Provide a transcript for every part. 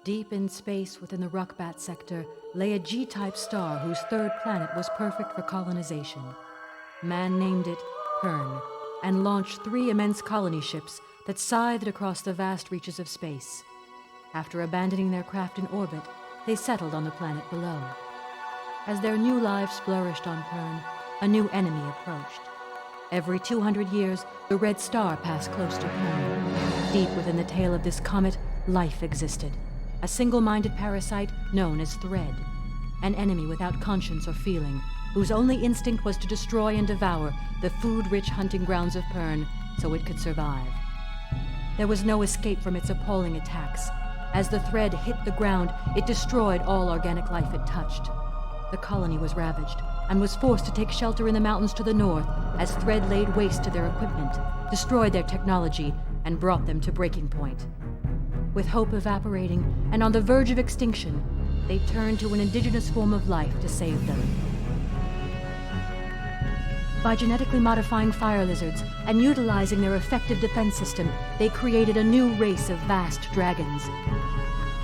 Deep in space within the Ruckbat sector lay a G-type star whose third planet was perfect for colonization. Man named it Pern and launched 3 immense colony ships that scythed across the vast reaches of space. After abandoning their craft in orbit, they settled on the planet below. As their new lives flourished on Pern, a new enemy approached. Every 200 years, the red star passed close to Pern. Deep within the tail of this comet, life existed. A single-minded parasite known as Thread. An enemy without conscience or feeling, whose only instinct was to destroy and devour the food-rich hunting grounds of Pern so it could survive. There was no escape from its appalling attacks. As the Thread hit the ground, it destroyed all organic life it touched. The colony was ravaged and was forced to take shelter in the mountains to the north as Thread laid waste to their equipment, destroyed their technology, and brought them to breaking point. With hope evaporating and on the verge of extinction, they turned to an indigenous form of life to save them. By genetically modifying fire lizards and utilizing their effective defense system, they created a new race of vast dragons.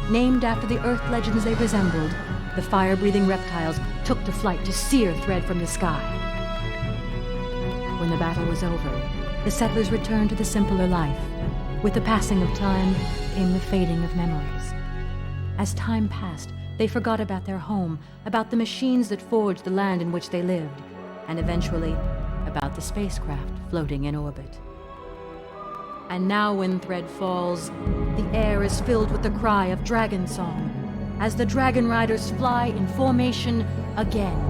Named after the Earth legends they resembled, the fire-breathing reptiles took to flight to sear Thread from the sky. When the battle was over, the settlers returned to the simpler life. With the passing of time came the fading of memories. As time passed, they forgot about their home, about the machines that forged the land in which they lived, and eventually about the spacecraft floating in orbit. And now when Thread falls, the air is filled with the cry of dragon song, as the dragonriders fly in formation again.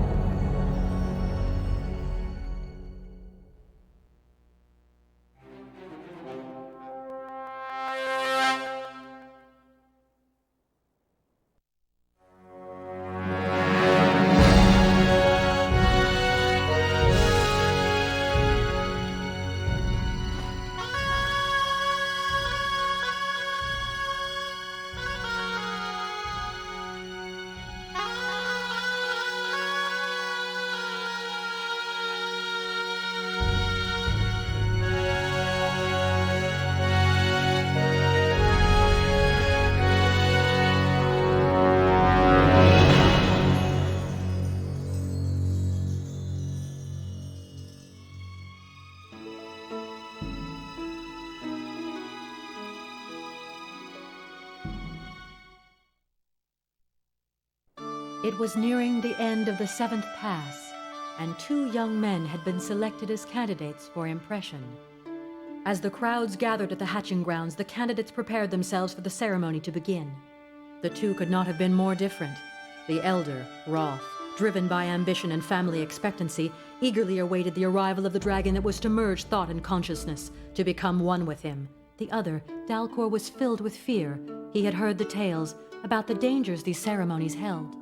It was nearing the end of the 7th pass, and 2 young men had been selected as candidates for impression. As the crowds gathered at the hatching grounds, the candidates prepared themselves for the ceremony to begin. The 2 could not have been more different. The elder, Roth, driven by ambition and family expectancy, eagerly awaited the arrival of the dragon that was to merge thought and consciousness, to become one with him. The other, Dalcor, was filled with fear. He had heard the tales about the dangers these ceremonies held.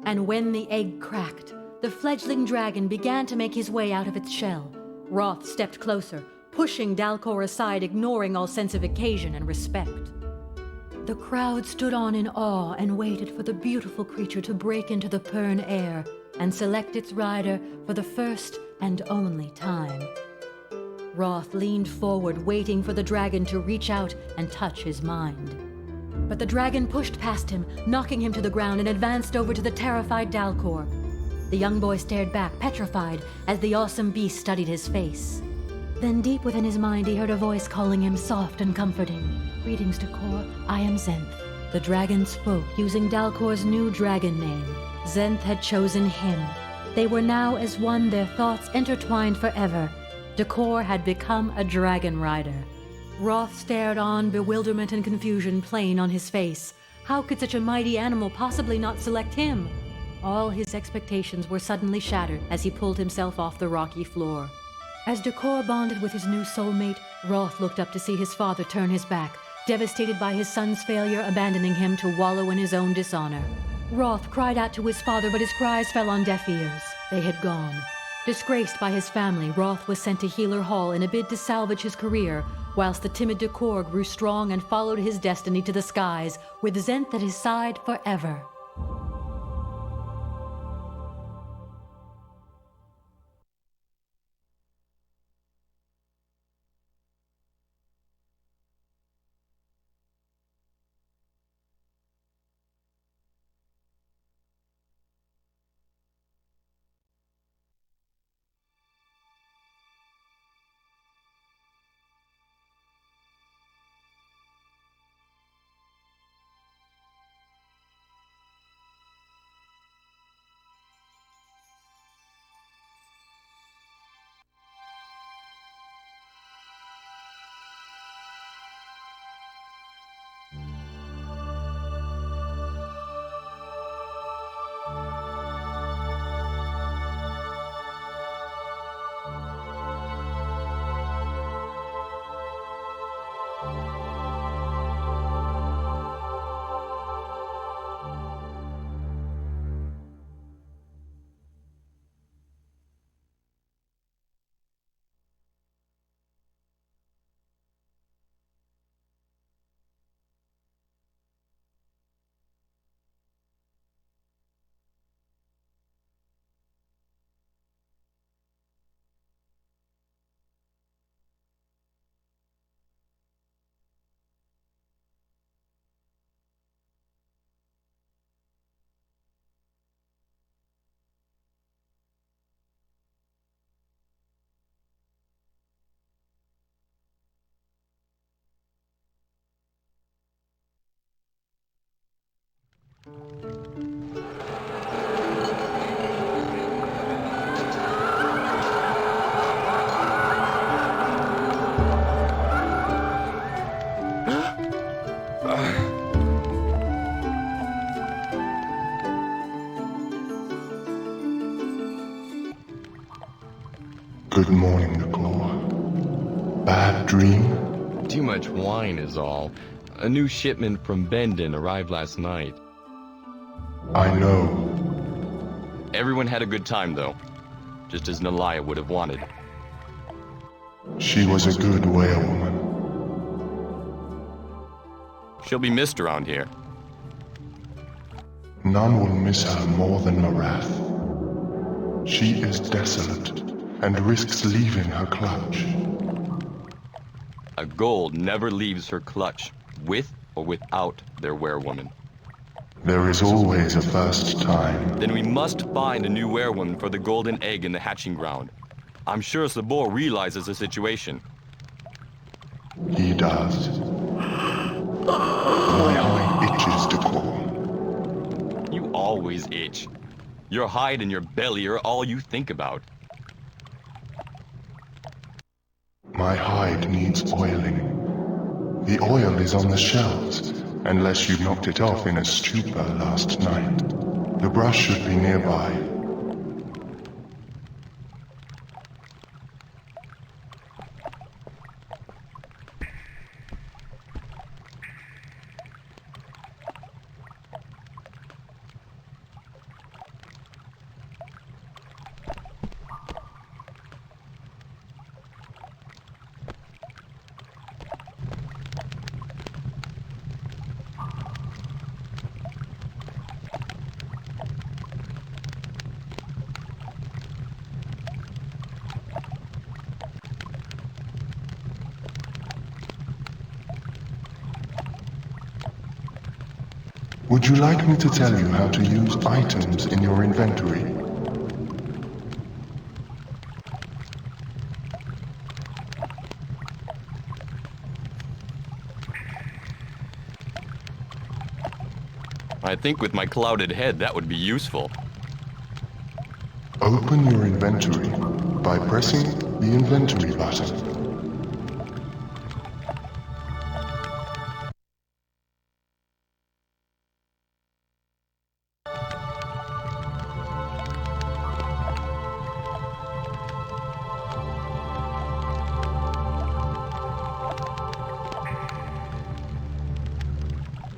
And when the egg cracked, the fledgling dragon began to make his way out of its shell. Roth stepped closer, pushing Dalcor aside, ignoring all sense of occasion and respect. The crowd stood on in awe and waited for the beautiful creature to break into the Pern air and select its rider for the first and only time. Roth leaned forward, waiting for the dragon to reach out and touch his mind. But the dragon pushed past him, knocking him to the ground, and advanced over to the terrified Dalcor. The young boy stared back, petrified, as the awesome beast studied his face. Then deep within his mind he heard a voice calling him soft and comforting. "Greetings, Dalcor. I am Zenth." The dragon spoke, using Dalcor's new dragon name. Zenth had chosen him. They were now as one, their thoughts intertwined forever. Dalcor had become a dragon rider. Roth stared on, bewilderment and confusion plain on his face. How could such a mighty animal possibly not select him? All his expectations were suddenly shattered as he pulled himself off the rocky floor. As Dalcor bonded with his new soulmate, Roth looked up to see his father turn his back, devastated by his son's failure, abandoning him to wallow in his own dishonor. Roth cried out to his father, but his cries fell on deaf ears. They had gone. Disgraced by his family, Roth was sent to Healer Hall in a bid to salvage his career, whilst the timid Dalcor grew strong and followed his destiny to the skies, with Zenth at his side forever. Good morning, Nicole. Bad dream? Too much wine is all. A new shipment from Bendon arrived last night. I know. Everyone had a good time, though. Just as Nalaya would have wanted. She was a good weyrwoman. She'll be missed around here. None will miss her more than Marath. She is desolate and risks leaving her clutch. A gold never leaves her clutch, with or without their weyrwoman. There is always a first time. Then we must find a new weyrwoman for the golden egg in the hatching ground. I'm sure Sabor realizes the situation. He does. My eye itches to call. You always itch. Your hide and your belly are all you think about. My hide needs oiling. The oil is on the shelves, unless you knocked it off in a stupor last night. The brush should be nearby. Would you like me to tell you how to use items in your inventory? I think with my clouded head that would be useful. Open your inventory by pressing the inventory button.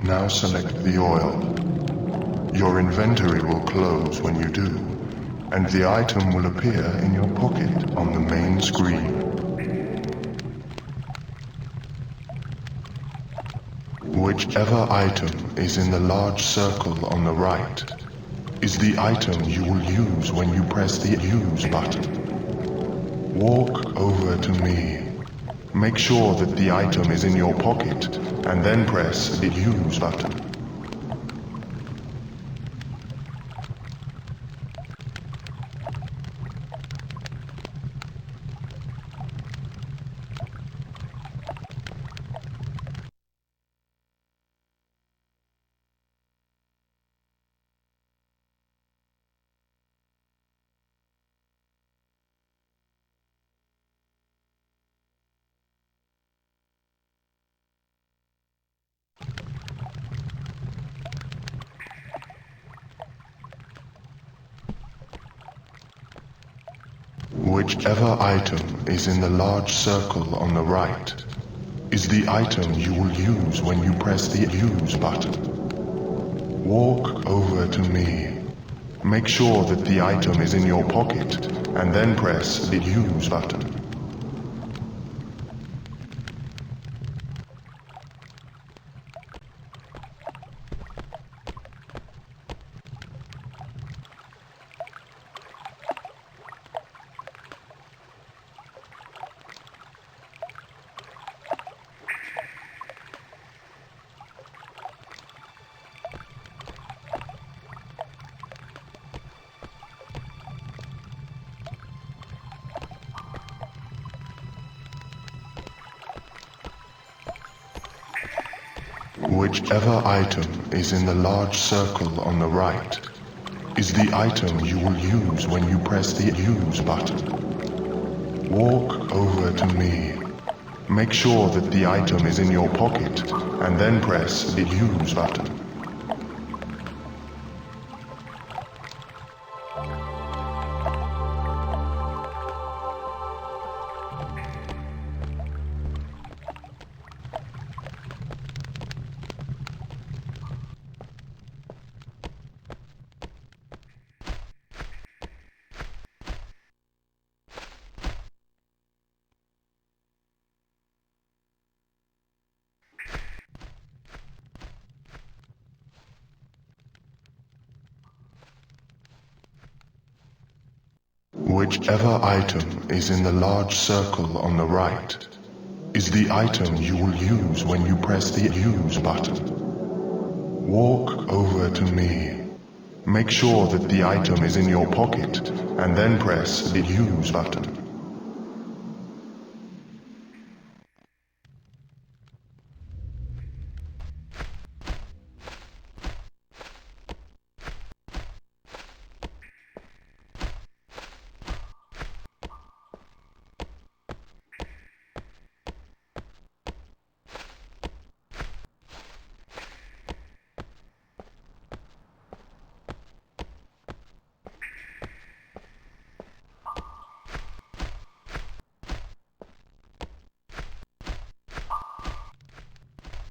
Now select the oil. Your inventory will close when you do, and the item will appear in your pocket on the main screen. Whichever item is in the large circle on the right is the item you will use when you press the use button. Walk over to me. Make sure that the item is in your pocket, and then press the use button. Whichever item is in the large circle on the right is the item you will use when you press the use button. Walk over to me. Make sure that the item is in your pocket, and then press the use button. Whichever item is in the large circle on the right is the item you will use when you press the use button. Walk over to me. Make sure that the item is in your pocket and then press the use button. Whichever item is in the large circle on the right is the item you will use when you press the use button. Walk over to me. Make sure that the item is in your pocket and then press the use button.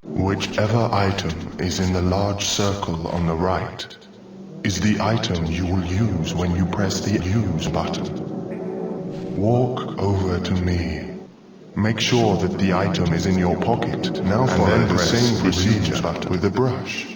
Whichever item is in the large circle on the right is the item you will use when you press the use button. Walk over to me. Make sure that the item is in your pocket. Now follow the same procedure with a brush.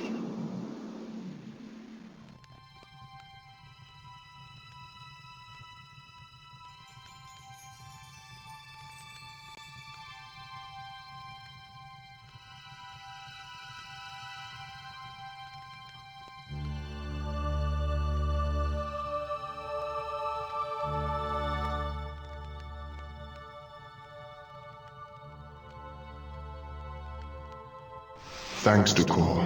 Thanks to Kor.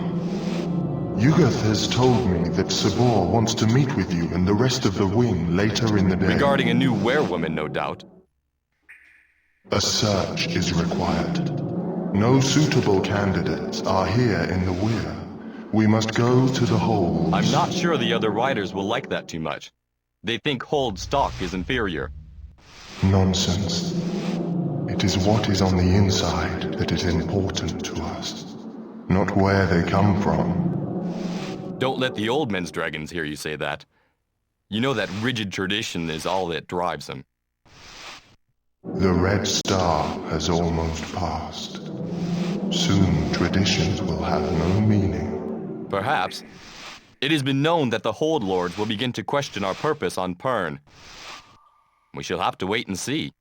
Yugath has told me that Sabor wants to meet with you and the rest of the wing later in the day. Regarding a new weyrwoman, no doubt. A search is required. No suitable candidates are here in the weir. We must go to the hold. I'm not sure the other riders will like that too much. They think hold stock is inferior. Nonsense. It is what is on the inside that is important to us. Not where they come from. Don't let the old men's dragons hear you say that. You know that rigid tradition is all that drives them. The Red Star has almost passed. Soon traditions will have no meaning. Perhaps. It has been known that the Hold Lords will begin to question our purpose on Pern. We shall have to wait and see.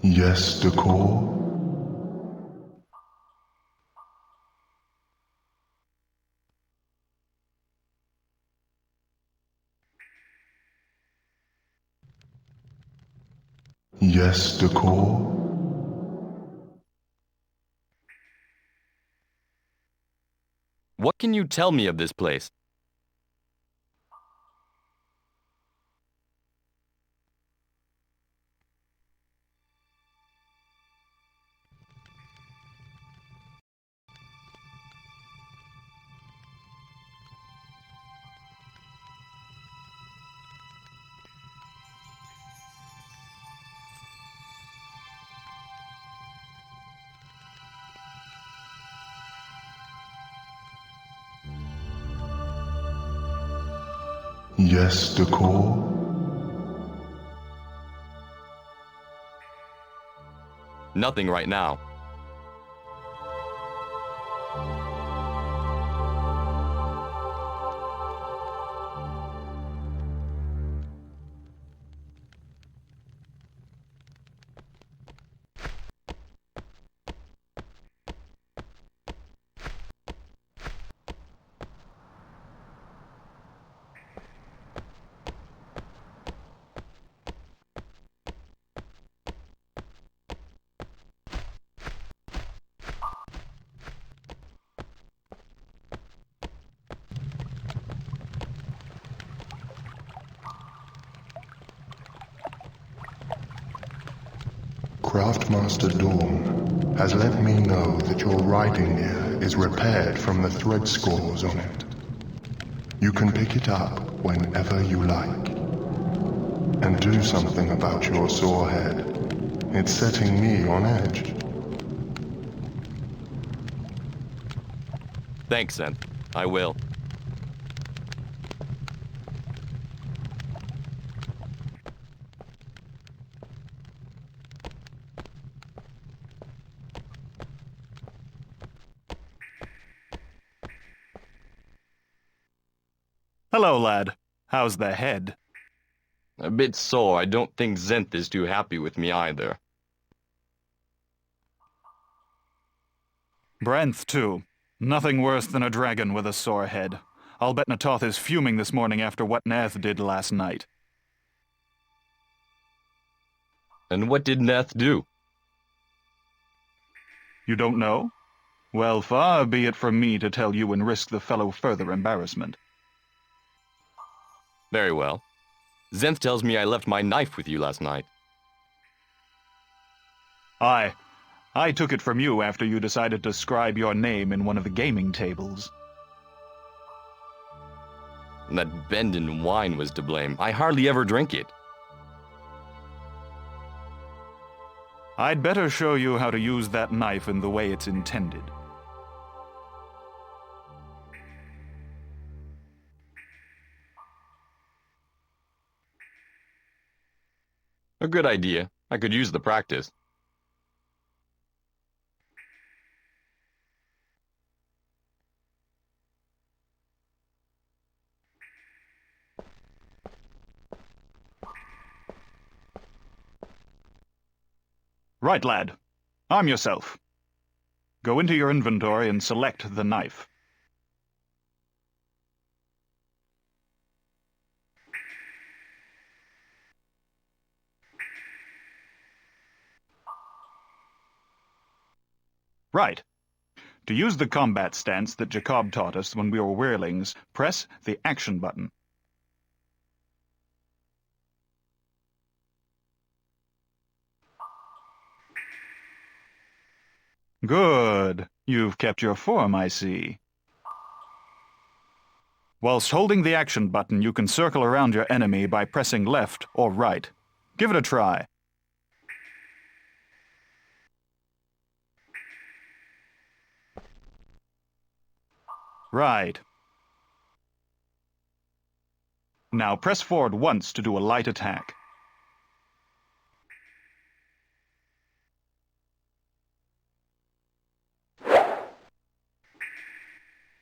Yes, Decor? Yes, Decor? What can you tell me of this place? Yes, Decor? Nothing right now. Craftmaster Dawn has let me know that your riding gear is repaired from the thread scores on it. You can pick it up whenever you like. And do something about your sore head. It's setting me on edge. Thanks, Zen. I will. Hello, lad. How's the head? A bit sore. I don't think Zenth is too happy with me either. Branth, too. Nothing worse than a dragon with a sore head. I'll bet Natoth is fuming this morning after what Nath did last night. And what did Neth do? You don't know? Well, far be it from me to tell you and risk the fellow further embarrassment. Very well. Zenth tells me I left my knife with you last night. Aye. I took it from you after you decided to scribe your name in one of the gaming tables. That bend in wine was to blame. I hardly ever drink it. I'd better show you how to use that knife in the way it's intended. A good idea. I could use the practice. Right, lad. Arm yourself. Go into your inventory and select the knife. Right. To use the combat stance that Jacob taught us when we were weirlings, press the action button. Good. You've kept your form, I see. Whilst holding the action button, you can circle around your enemy by pressing left or right. Give it a try. Right. Now press forward once to do a light attack.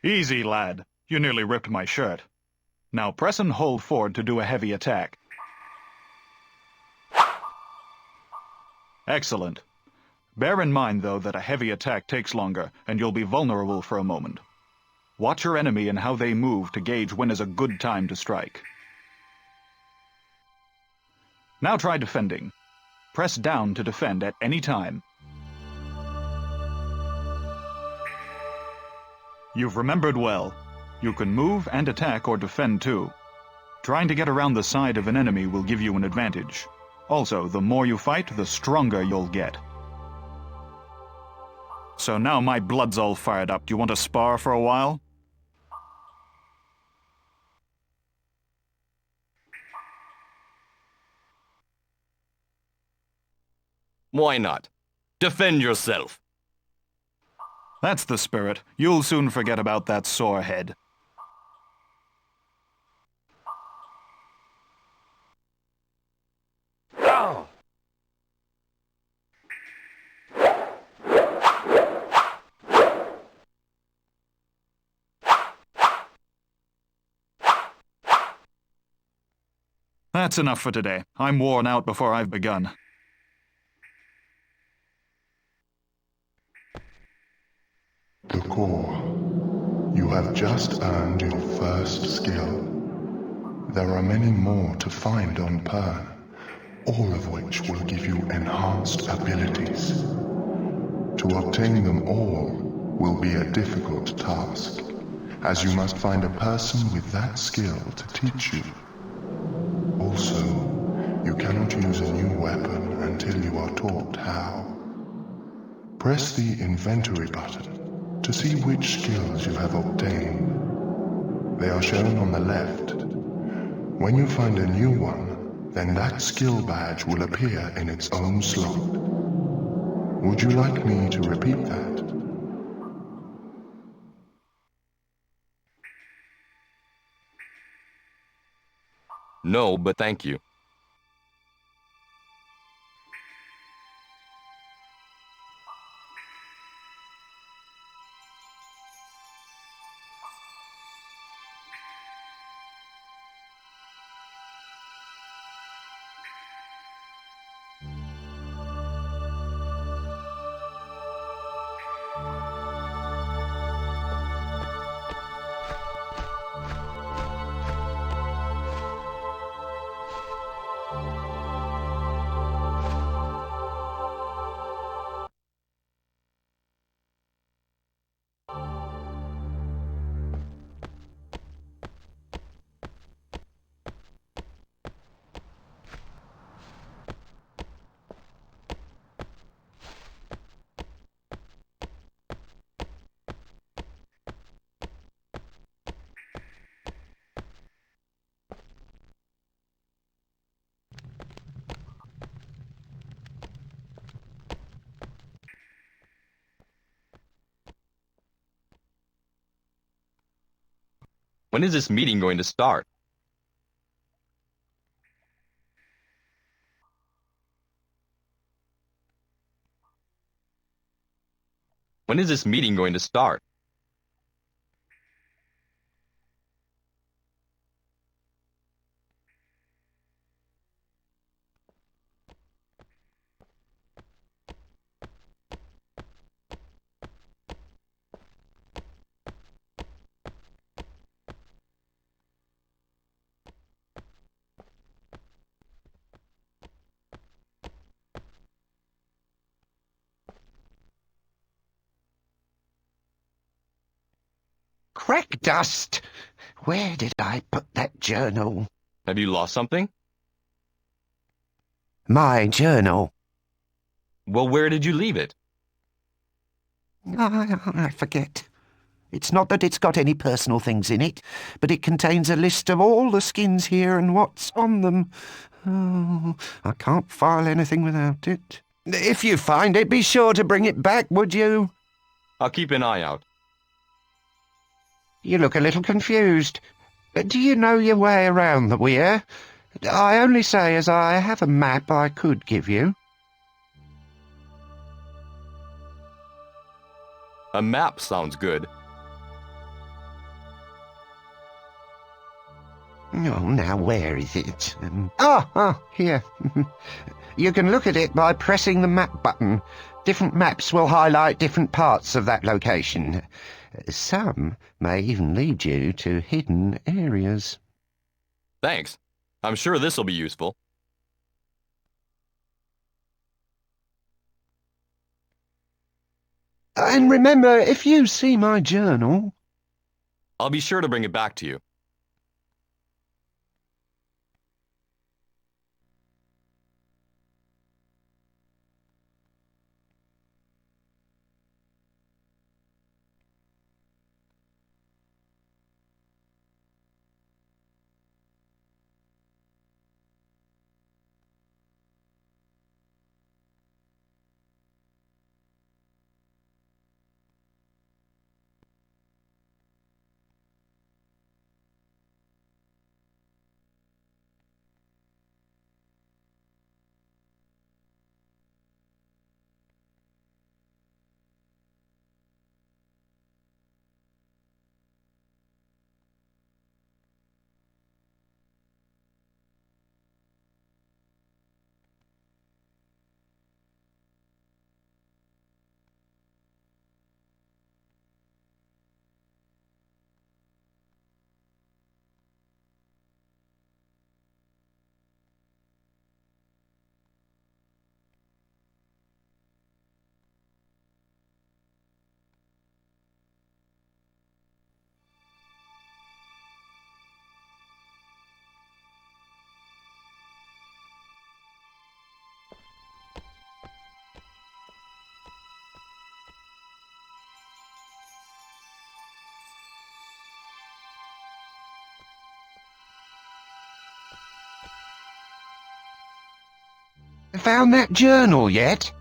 Easy, lad. You nearly ripped my shirt. Now press and hold forward to do a heavy attack. Excellent. Bear in mind, though, that a heavy attack takes longer, and you'll be vulnerable for a moment. Watch your enemy and how they move to gauge when is a good time to strike. Now try defending. Press down to defend at any time. You've remembered well. You can move and attack or defend too. Trying to get around the side of an enemy will give you an advantage. Also, the more you fight, the stronger you'll get. So now my blood's all fired up. Do you want to spar for a while? Why not? Defend yourself. That's the spirit. You'll soon forget about that sore head. That's enough for today. I'm worn out before I've begun. The core. You have just earned your first skill. There are many more to find on Pern, all of which will give you enhanced abilities. To obtain them all will be a difficult task, as you must find a person with that skill to teach you. Also, you cannot use a new weapon until you are taught how. Press the inventory button to see which skills you have obtained. They are shown on the left. When you find a new one, then that skill badge will appear in its own slot. Would you like me to repeat that? No, but thank you. When is this meeting going to start? When is this meeting going to start? Crack dust! Where did I put that journal? Have you lost something? My journal. Well, where did you leave it? I forget. It's not that it's got any personal things in it, but it contains a list of all the skins here and what's on them. Oh, I can't file anything without it. If you find it, be sure to bring it back, would you? I'll keep an eye out. You look a little confused. Do you know your way around the weir? I only say as I have a map I could give you. A map sounds good. Oh, now where is it? Here. You can look at it by pressing the map button. Different maps will highlight different parts of that location. Some may even lead you to hidden areas. Thanks. I'm sure this will be useful. And remember, if you see my journal... I'll be sure to bring it back to you. Found that journal yet?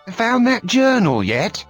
Found that journal yet?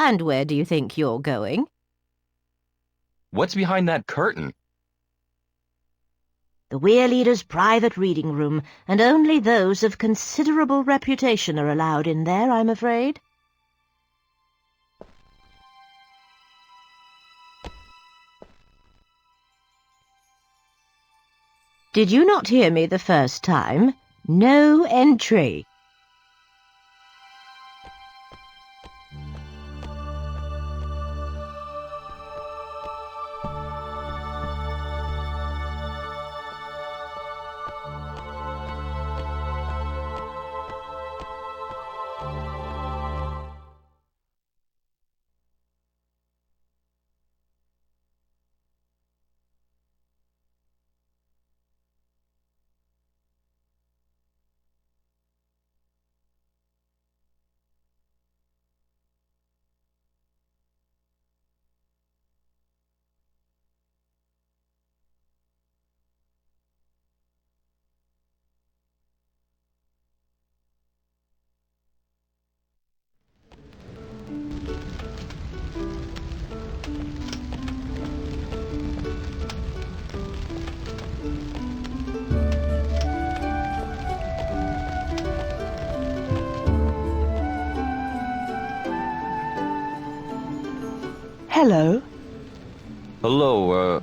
And where do you think you're going? What's behind that curtain? The Weir Leader's private reading room, and only those of considerable reputation are allowed in there, I'm afraid. Did you not hear me the first time? No entry. Hello, Hello,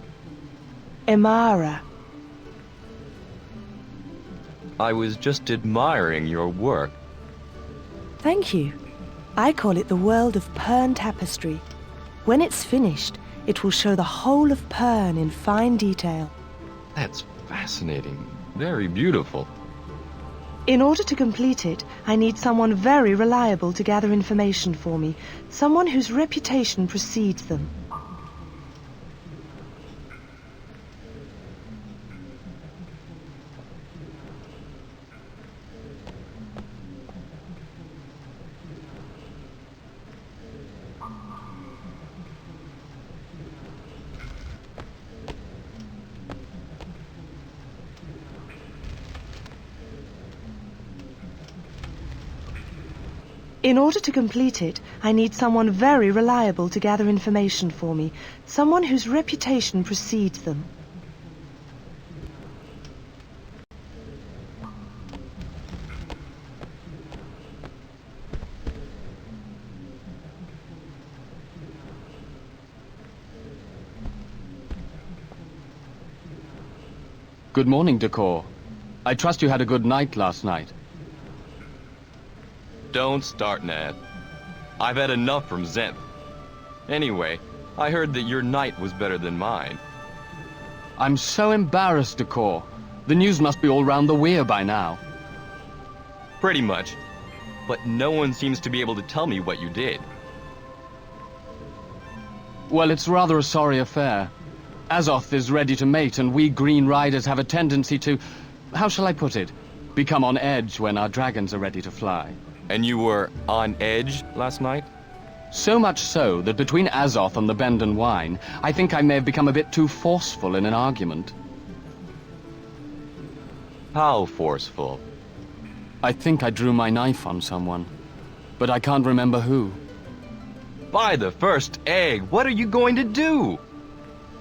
Imara. I was just admiring your work. Thank you. I call it the world of Pern tapestry. When it's finished, it will show the whole of Pern in fine detail. That's fascinating. Very beautiful. In order to complete it, I need someone very reliable to gather information for me, someone whose reputation precedes them. In order to complete it, I need someone very reliable to gather information for me, someone whose reputation precedes them. Good morning, Decor. I trust you had a good night last night. Don't start, Ned. I've had enough from Zenth. Anyway, I heard that your night was better than mine. I'm so embarrassed, Decor. The news must be all round the weir by now. Pretty much. But no one seems to be able to tell me what you did. Well, it's rather a sorry affair. Azoth is ready to mate, and we green riders have a tendency to, how shall I put it, become on edge when our dragons are ready to fly. And you were on edge last night? So much so that between Azoth and the Bend and Wine, I think I may have become a bit too forceful in an argument. How forceful? I think I drew my knife on someone, but I can't remember who. By the first egg, what are you going to do?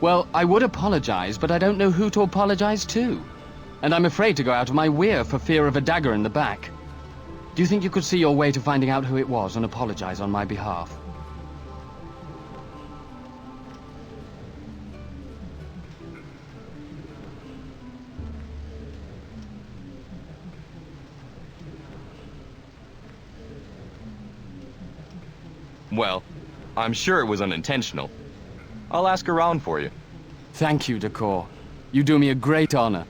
Well, I would apologize, but I don't know who to apologize to. And I'm afraid to go out of my weir for fear of a dagger in the back. Do you think you could see your way to finding out who it was and apologize on my behalf? Well, I'm sure it was unintentional. I'll ask around for you. Thank you, Decor. You do me a great honor.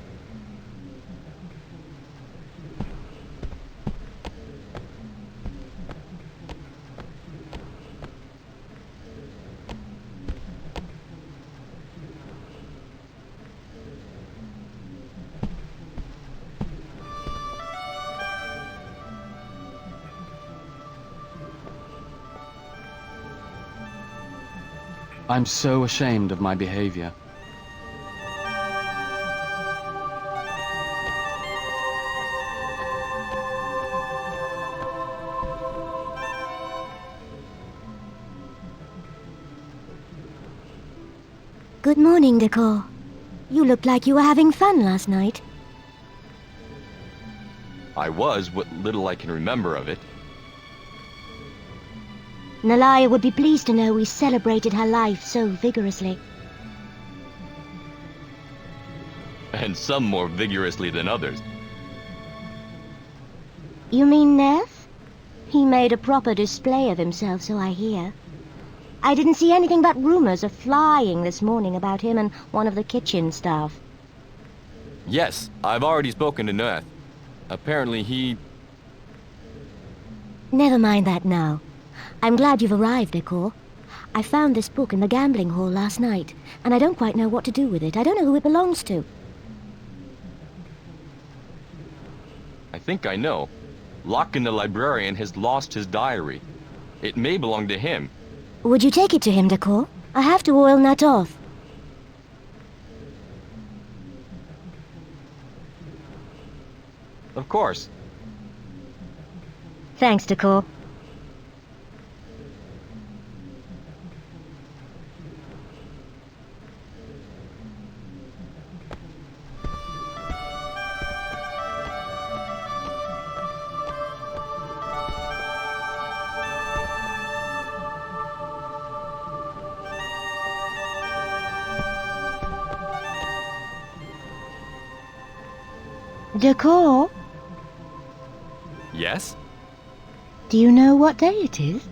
I'm so ashamed of my behavior. Good morning, Decor. You looked like you were having fun last night. I was, what little I can remember of it. Nalaya would be pleased to know we celebrated her life so vigorously. And some more vigorously than others. You mean Neff? He made a proper display of himself, so I hear. I didn't see anything but rumors of flying this morning about him and one of the kitchen staff. Yes, I've already spoken to Neth. Apparently he... Never mind that now. I'm glad you've arrived, Decor. I found this book in the gambling hall last night, and I don't quite know what to do with it. I don't know who it belongs to. I think I know. Lockin the librarian has lost his diary. It may belong to him. Would you take it to him, Decor? I have to oil nut off. Of course. Thanks, Decor. Decor? Yes? Do you know what day it is?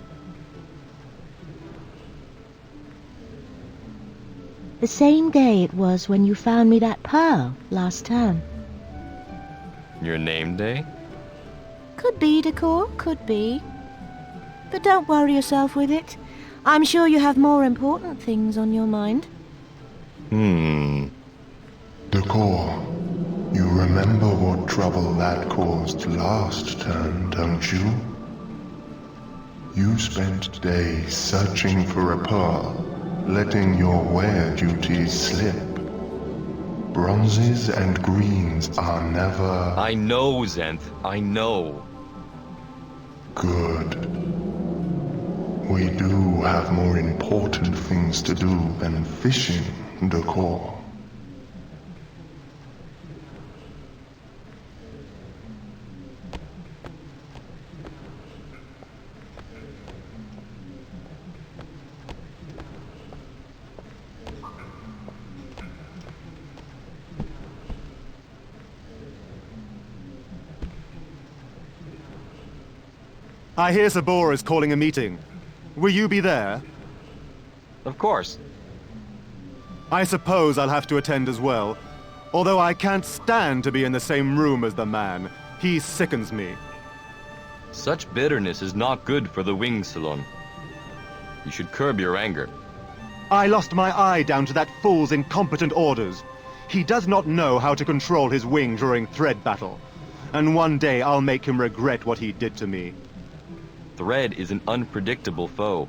The same day it was when you found me that pearl last term. Your name day? Could be, Decor, could be. But don't worry yourself with it. I'm sure you have more important things on your mind. Decor, you remember what trouble that caused last turn, don't you? You spent days searching for a pearl, letting your wear duties slip. Bronzes and greens are never... I know, Zenth. I know. Good. We do have more important things to do than fishing, Decor. I hear Sabor is calling a meeting. Will you be there? Of course. I suppose I'll have to attend as well. Although I can't stand to be in the same room as the man. He sickens me. Such bitterness is not good for the wing salon. You should curb your anger. I lost my eye down to that fool's incompetent orders. He does not know how to control his wing during thread battle. And one day I'll make him regret what he did to me. Thread is an unpredictable foe.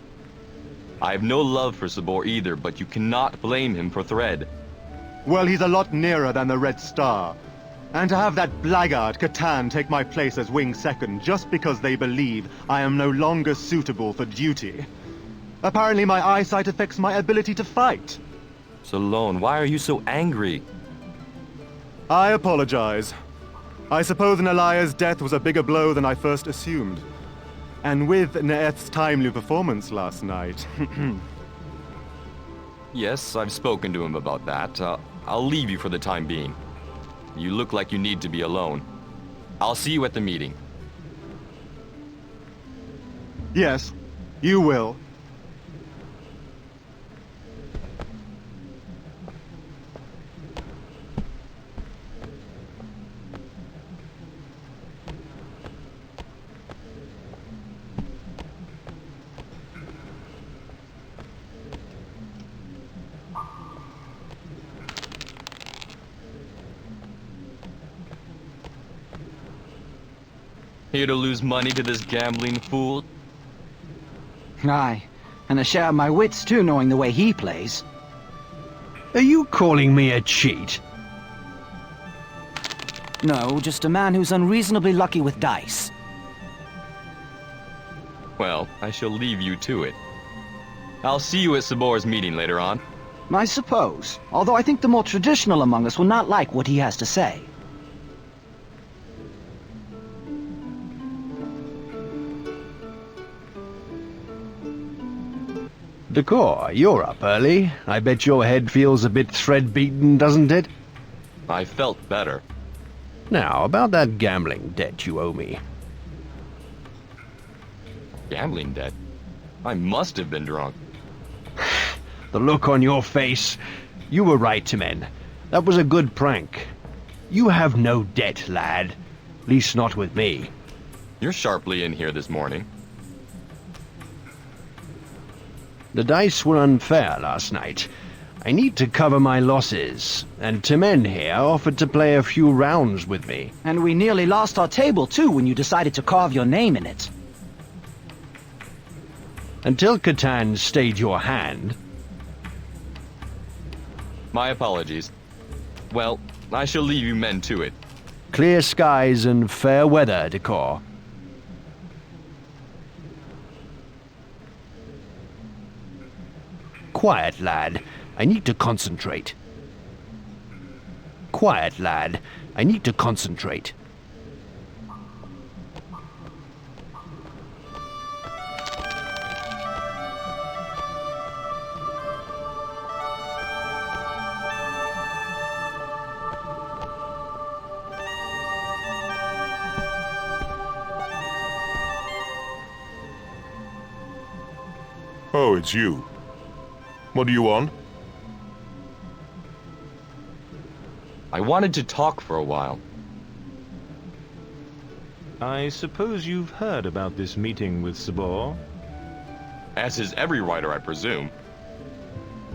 I have no love for Sabor either, but you cannot blame him for Thread. Well, he's a lot nearer than the Red Star. And to have that blackguard Catan take my place as wing second just because they believe I am no longer suitable for duty. Apparently my eyesight affects my ability to fight. Salone, why are you so angry? I apologize. I suppose Nalaya's death was a bigger blow than I first assumed. And with Neeth's timely performance last night... Yes, I've spoken to him about that. I'll leave you for the time being. You look like you need to be alone. I'll see you at the meeting. Yes, you will. Here to lose money to this gambling fool? Aye, and a share of my wits too, knowing the way he plays. Are you calling me a cheat? No, just a man who's unreasonably lucky with dice. Well, I shall leave you to it. I'll see you at Sabor's meeting later on. I suppose. Although I think the more traditional among us will not like what he has to say. Decor, you're up early. I bet your head feels a bit thread-beaten, doesn't it? I felt better. Now, about that gambling debt you owe me. Gambling debt? I must have been drunk. The look on your face. You were right, Timon. That was a good prank. You have no debt, lad. At least not with me. You're sharply in here this morning. The dice were unfair last night. I need to cover my losses, and Timon here offered to play a few rounds with me. And we nearly lost our table, too, when you decided to carve your name in it. Until Catan stayed your hand. My apologies. Well, I shall leave you men to it. Clear skies and fair weather, Decor. Quiet, lad. I need to concentrate. Quiet, lad. I need to concentrate. Oh, it's you. What do you want? I wanted to talk for a while. I suppose you've heard about this meeting with Sabor? As is every writer, I presume.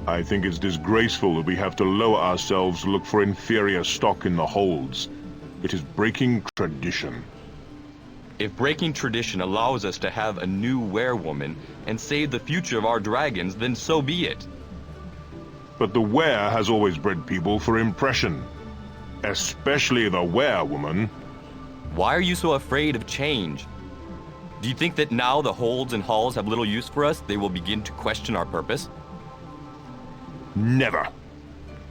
I think it's disgraceful that we have to lower ourselves to look for inferior stock in the holds. It is breaking tradition. If breaking tradition allows us to have a new weyrwoman and save the future of our dragons, then so be it. But the were has always bred people for impression. Especially the weyrwoman. Why are you so afraid of change? Do you think that now the holds and halls have little use for us, they will begin to question our purpose? Never.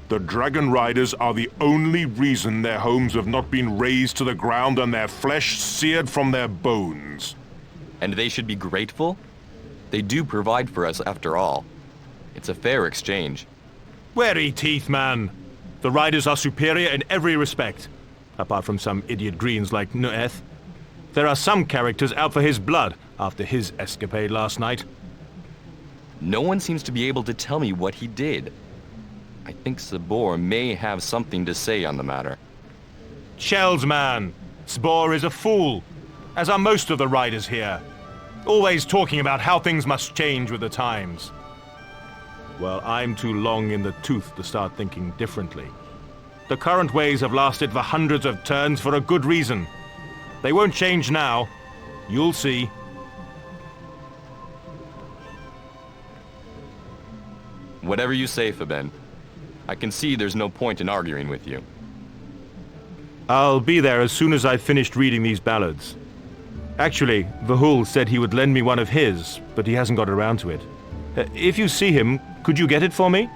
The dragonriders are the only reason their homes have not been razed to the ground and their flesh seared from their bones. And they should be grateful? They do provide for us after all. It's a fair exchange. Wary teeth, man. The riders are superior in every respect. Apart from some idiot greens like Nueth. There are some characters out for his blood after his escapade last night. No one seems to be able to tell me what he did. I think Sabor may have something to say on the matter. Shells, man. Sabor is a fool, as are most of the riders here. Always talking about how things must change with the times. Well, I'm too long in the tooth to start thinking differently. The current ways have lasted for hundreds of turns for a good reason. They won't change now. You'll see. Whatever you say, Faben. I can see there's no point in arguing with you. I'll be there as soon as I've finished reading these ballads. Actually, Vahul said he would lend me one of his, but he hasn't got around to it. If you see him, could you get it for me?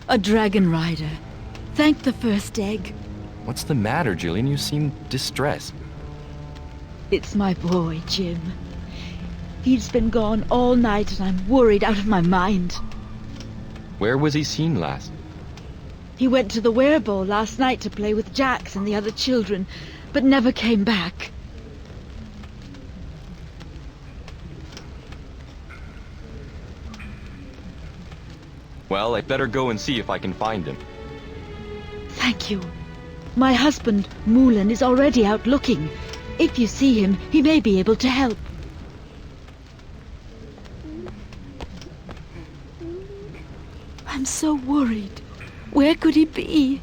A dragon rider. Thank the first egg. What's the matter, Jillian? You seem distressed. It's my boy, Jim. He's been gone all night and I'm worried out of my mind. Where was he seen last? He went to the werebowl last night to play with Jax and the other children, but never came back. Well, I'd better go and see if I can find him. Thank you. My husband, Moulin, is already out looking. If you see him, he may be able to help. I'm so worried. Where could he be?